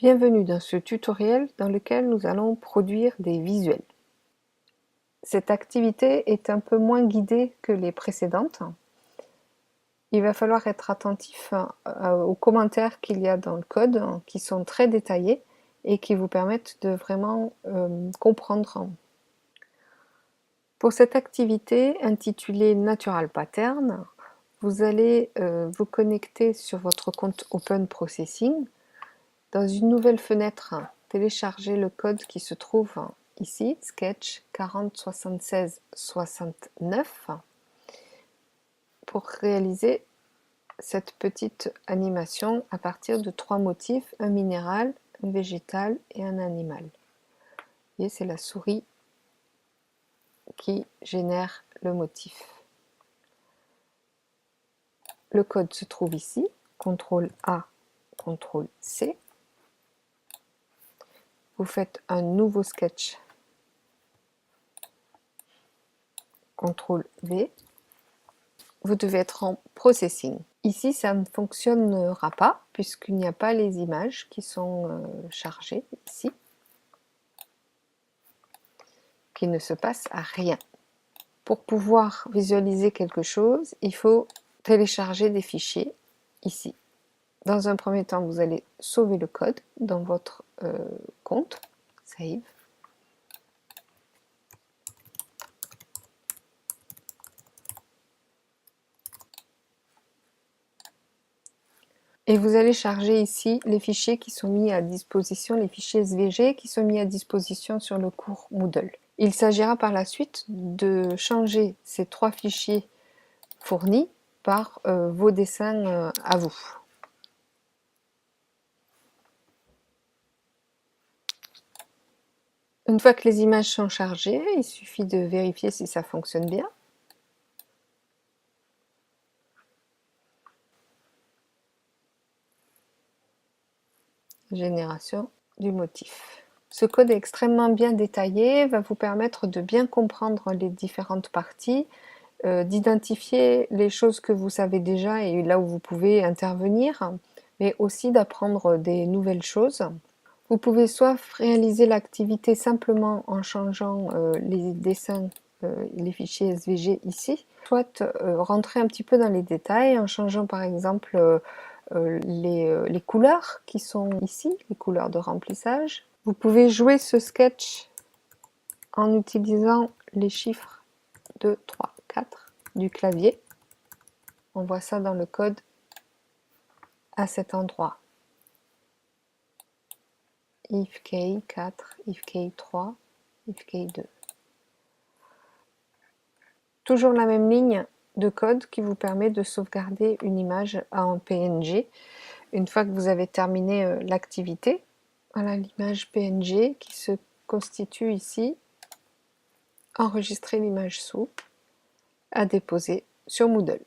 Bienvenue dans ce tutoriel dans lequel nous allons produire des visuels. Cette activité est un peu moins guidée que les précédentes. Il va falloir être attentif aux commentaires qu'il y a dans le code, qui sont très détaillés et qui vous permettent de vraiment comprendre. Pour cette activité intitulée Natural Pattern, vous allez vous connecter sur votre compte Open Processing. Dans une nouvelle fenêtre, téléchargez le code qui se trouve ici, Sketch 40 76 69, pour réaliser cette petite animation à partir de 3 motifs, un minéral, un végétal et un animal. Et c'est la souris qui génère le motif. Le code se trouve ici, CTRL A, CTRL C. Vous faites un nouveau sketch, CTRL V. Vous devez être en processing. Ici, ça ne fonctionnera pas puisqu'il n'y a pas les images qui sont chargées ici, qu'il ne se passe rien. Pour pouvoir visualiser quelque chose, il faut télécharger des fichiers ici. Dans un premier temps, vous allez sauver le code dans votre compte, Save. Et vous allez charger ici les fichiers qui sont mis à disposition, les fichiers SVG qui sont mis à disposition sur le cours Moodle. Il s'agira par la suite de changer ces 3 fichiers fournis par vos dessins à vous. Une fois que les images sont chargées, il suffit de vérifier si ça fonctionne bien. Génération du motif. Ce code est extrêmement bien détaillé, va vous permettre de bien comprendre les différentes parties, d'identifier les choses que vous savez déjà et là où vous pouvez intervenir, mais aussi d'apprendre des nouvelles choses. Vous pouvez soit réaliser l'activité simplement en changeant les dessins, les fichiers SVG ici, soit rentrer un petit peu dans les détails en changeant par exemple les couleurs qui sont ici, les couleurs de remplissage. Vous pouvez jouer ce sketch en utilisant les chiffres 2, 3, 4 du clavier. On voit ça dans le code à cet endroit. If key 4, if key 3, if key 2. Toujours la même ligne de code qui vous permet de sauvegarder une image en PNG. Une fois que vous avez terminé l'activité, voilà l'image PNG qui se constitue ici. Enregistrer l'image sous à déposer sur Moodle.